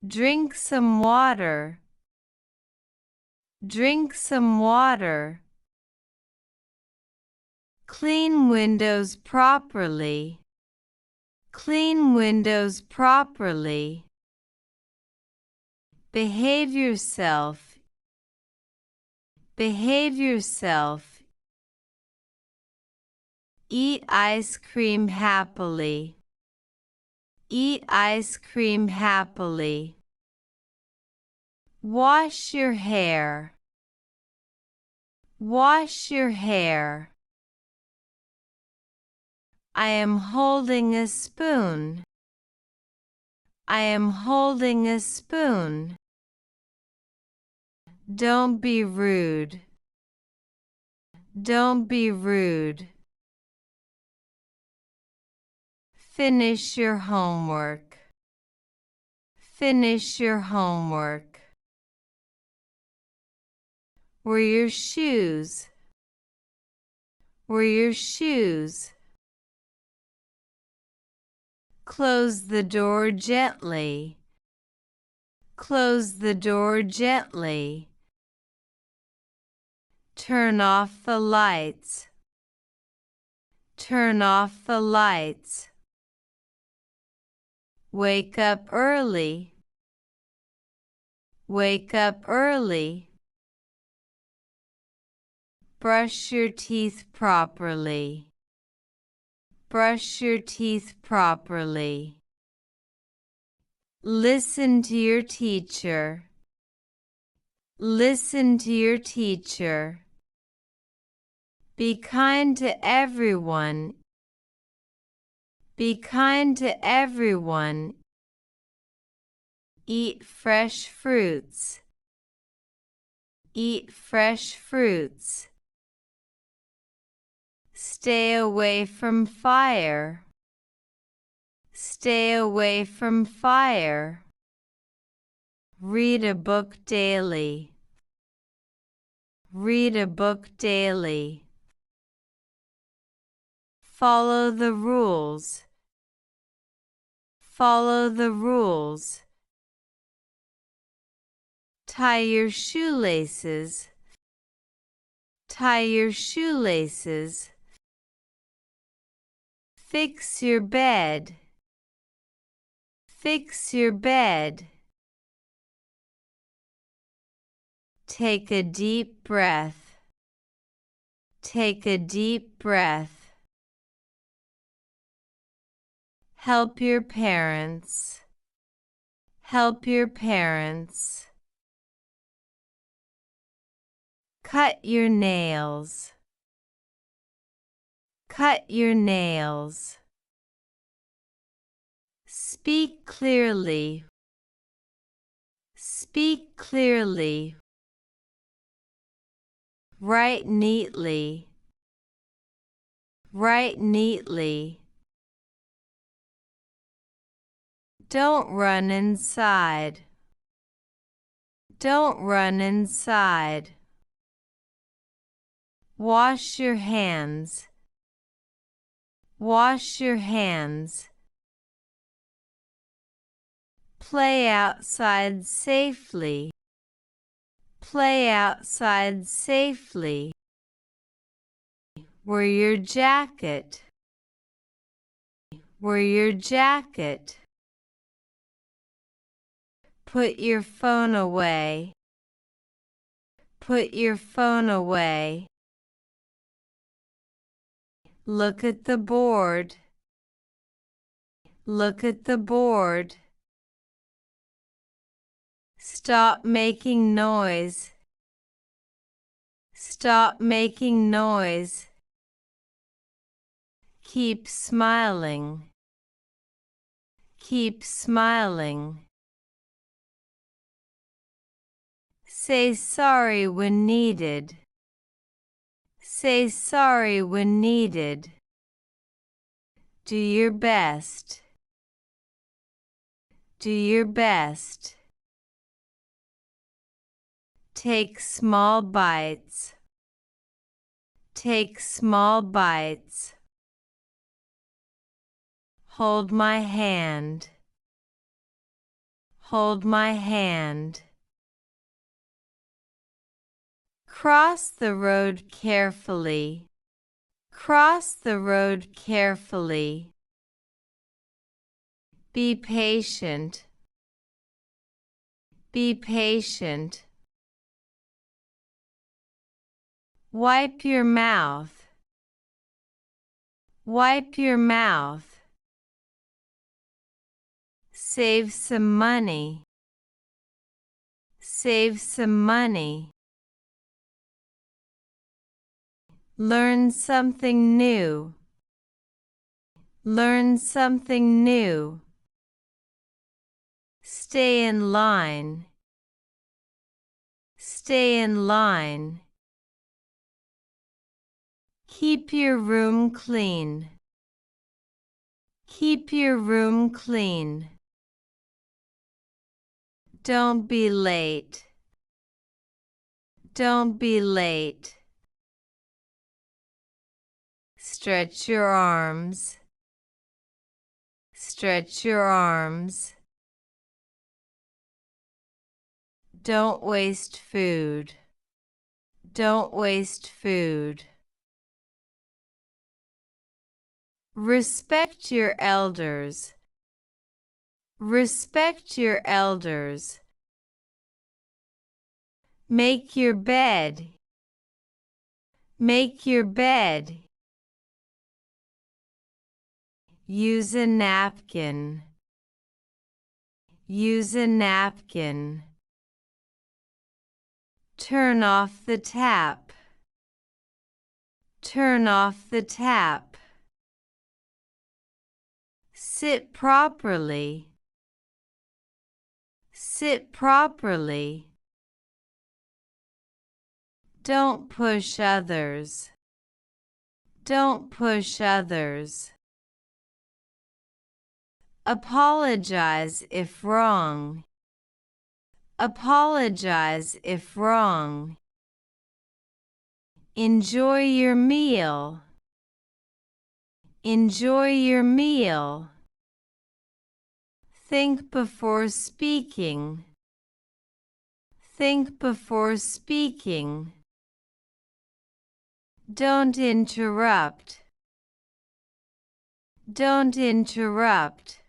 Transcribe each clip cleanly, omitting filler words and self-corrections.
Drink some water. Drink some water. Clean windows properly. Clean windows properly. Behave yourself. Behave yourself. Eat ice cream happily. Eat ice cream happily. Wash your hair. Wash your hair. I am holding a spoon. I am holding a spoon. Don't be rude. Don't be rude. Finish your homework. Finish your homework. Were your shoes? Were your shoes? Close the door gently. Close the door gently. Turn off the lights. Turn off the lights. Wake up early. Wake up early. Brush your teeth properly. Brush your teeth properly. Listen to your teacher. Listen to your teacher. Be kind to everyone. Be kind to everyone. Eat fresh fruits. Eat fresh fruits. Stay away from fire. Stay away from fire. Read a book daily. Read a book daily. Follow the rules. Follow the rules. Tie your shoelaces. Tie your shoelaces. Fix your bed. Fix your bed. Take a deep breath. Take a deep breath. Help your parents. Help your parents. Cut your nails. Cut your nails. Speak clearly. Speak clearly. Write neatly. Write neatly. Don't run inside. Don't run inside. Wash your hands. Wash your hands. Play outside safely. Play outside safely. Wear your jacket. Wear your jacket. Put your phone away. Put your phone away. Look at the board. Look at the board. Stop making noise. Stop making noise. Keep smiling. Keep smiling. Say sorry when needed. Say sorry when needed. Do your best. Do your best. Take small bites. Take small bites. Hold my hand. Hold my hand. Cross the road carefully. Cross the road carefully. Be patient. Be patient. Wipe your mouth. Wipe your mouth. Save some money. Save some money. Learn something new. Learn something new. Stay in line. Stay in line. Keep your room clean. Keep your room clean. Don't be late. Don't be late. Stretch your arms. Stretch your arms. Don't waste food. Don't waste food. Respect your elders. Respect your elders. Make your bed. Make your bed. Use a napkin. Use a napkin. Turn off the tap. Turn off the tap. Sit properly. Sit properly. Don't push others. Don't push others. Apologize if wrong. Apologize if wrong. Enjoy your meal. Enjoy your meal. Think before speaking. Think before speaking. Don't interrupt. Don't interrupt.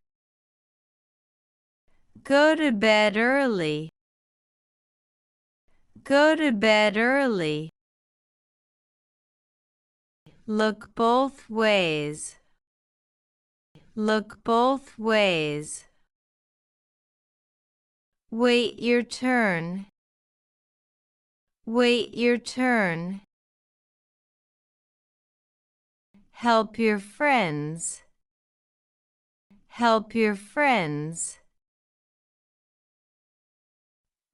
Go to bed early. Go to bed early. Look both ways. Look both ways. Wait your turn. Wait your turn. Help your friends. Help your friends.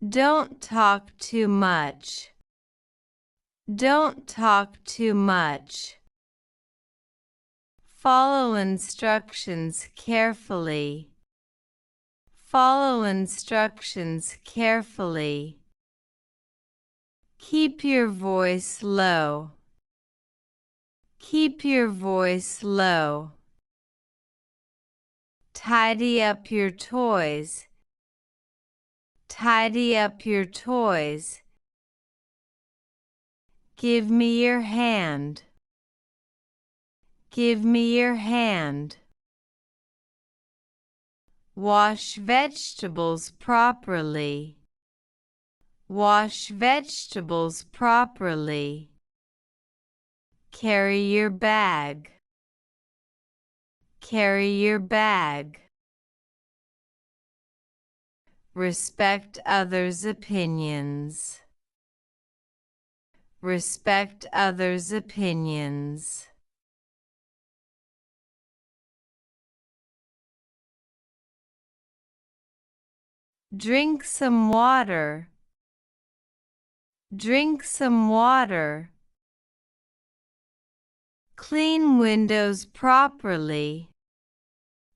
Don't talk too much. Don't talk too much. Follow instructions carefully. Follow instructions carefully. Keep your voice low. Keep your voice low. Tidy up your toys. Tidy up your toys. Give me your hand. Give me your hand. Wash vegetables properly. Wash vegetables properly. Carry your bag. Carry your bag. Respect others' opinions. Respect others' opinions. Drink some water. Drink some water. Clean windows properly.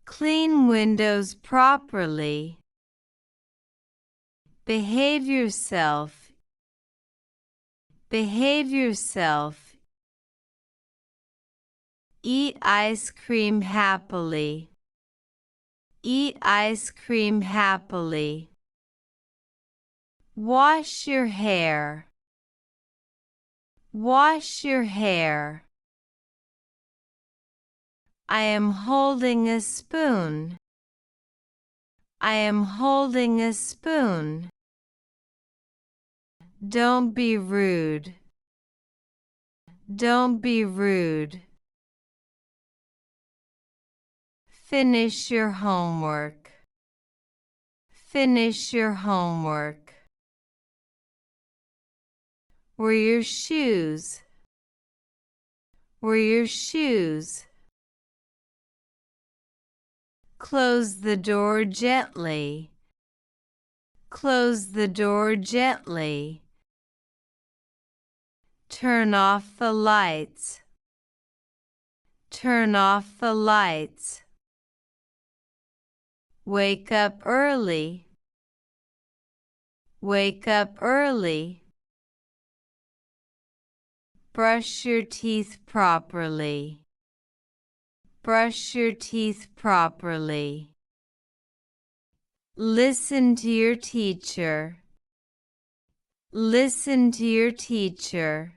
Clean windows properly. Behave yourself. Behave yourself. Eat ice cream happily. Eat ice cream happily. Wash your hair. Wash your hair. I am holding a spoon. I am holding a spoon. Don't be rude. Don't be rude. Finish your homework. Finish your homework. Were your shoes? Were your shoes? Close the door gently. Close the door gently. Turn off the lights. Turn off the lights. Wake up early. Wake up early. Brush your teeth properly. Brush your teeth properly. Listen to your teacher. Listen to your teacher.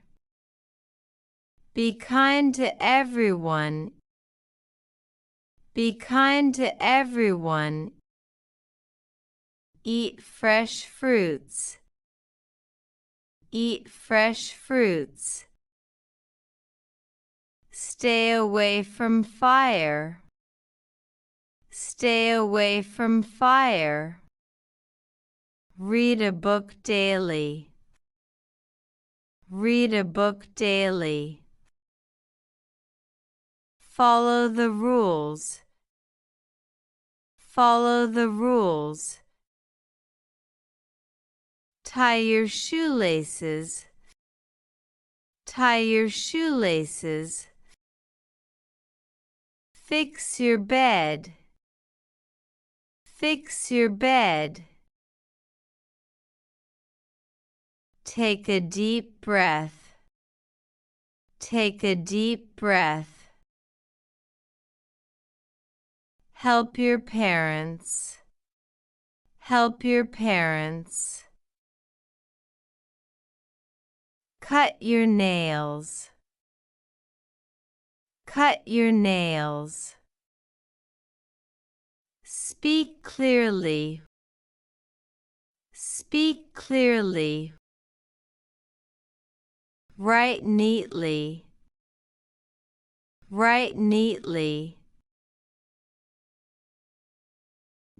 Be kind to everyone. Be kind to everyone. Eat fresh fruits. Eat fresh fruits. Stay away from fire. Stay away from fire. Read a book daily. Read a book daily. Follow the rules. Follow the rules. Tie your shoelaces. Tie your shoelaces. Fix your bed. Fix your bed. Take a deep breath. Take a deep breath. Help your parents. Help your parents. Cut your nails. Cut your nails. Speak clearly. Speak clearly. Write neatly. Write neatly.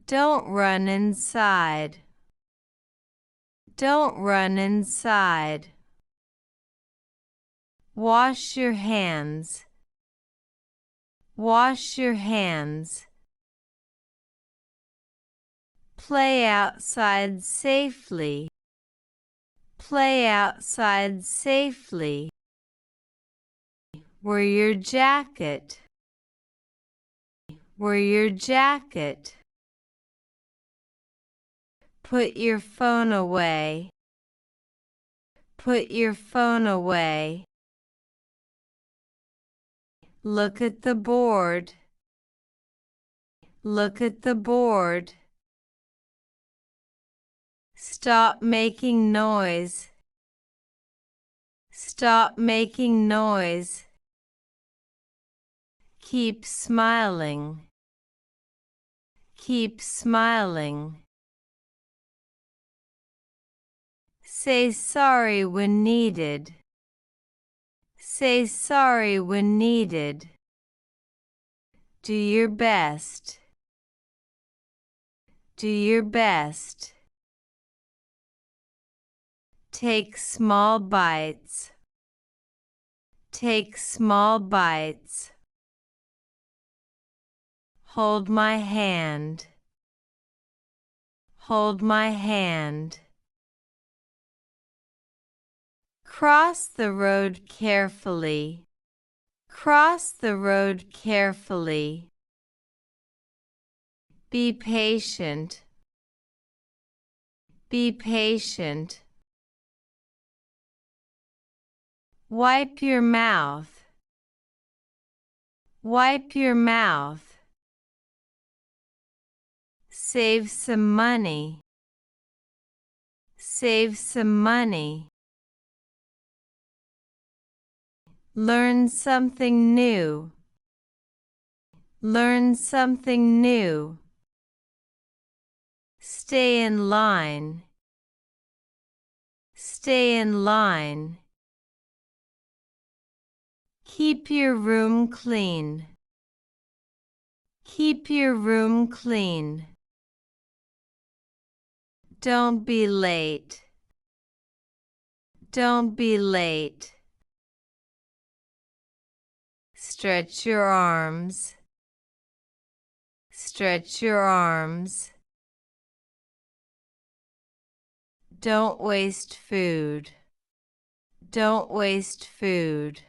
Don't run inside. Don't run inside. Wash your hands. Wash your hands. Play outside safely. Play outside safely. Wear your jacket. Wear your jacket. Put your phone away. Put your phone away. Look at the board. Look at the board. Stop making noise. Stop making noise. Keep smiling. Keep smiling. Say sorry when needed. Say sorry when needed. Do your best. Do your best. Take small bites. Take small bites. Hold my hand. Hold my hand. Cross the road carefully. Cross the road carefully. Be patient. Be patient. Wipe your mouth. Wipe your mouth. Save some money. Save some money. Learn something new. Learn something new. Stay in line. Stay in line. Keep your room clean. Keep your room clean. Don't be late. Don't be late. Stretch your arms. Stretch your arms. Don't waste food. Don't waste food.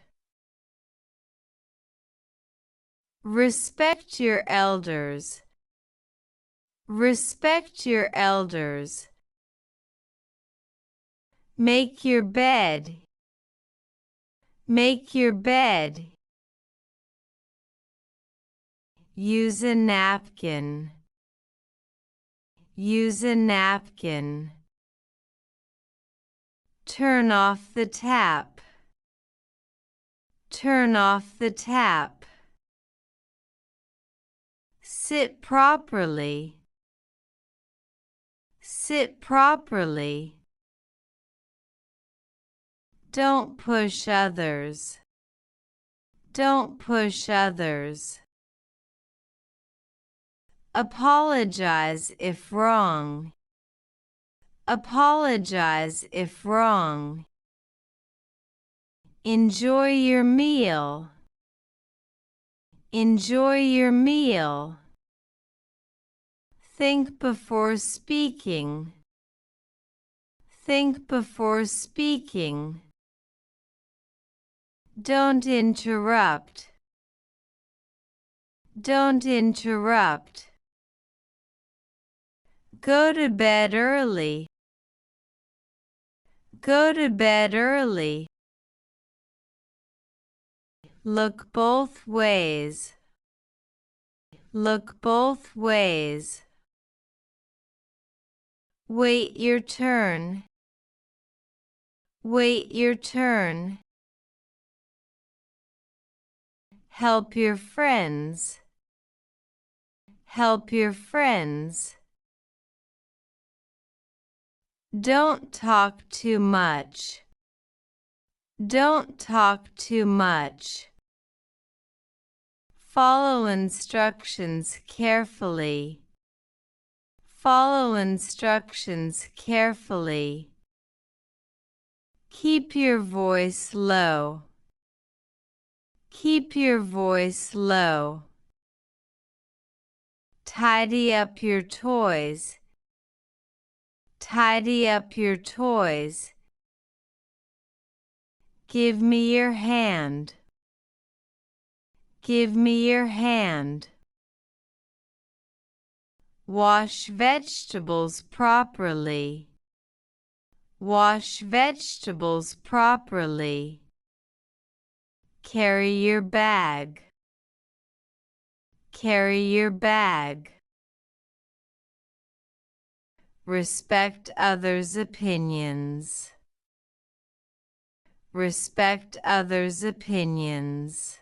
Respect your elders. Respect your elders. Make your bed. Make your bed. Use a napkin. Use a napkin. Turn off the tap. Turn off the tap. Sit properly. Sit properly. Don't push others. Don't push others. Apologize if wrong. Apologize if wrong. Enjoy your meal. Enjoy your meal. Think before speaking. Think before speaking. Don't interrupt. Don't interrupt. Go to bed early. Go to bed early. Look both ways. Look both ways. Wait your turn. Wait your turn. Help your friends. Help your friends. Don't talk too much. Don't talk too much. Follow instructions carefully. Follow instructions carefully. Keep your voice low. Keep your voice low. Tidy up your toys. Tidy up your toys. Give me your hand. Give me your hand. Wash vegetables properly. Wash vegetables properly. Carry your bag. Carry your bag. Respect others' opinions. Respect others' opinions.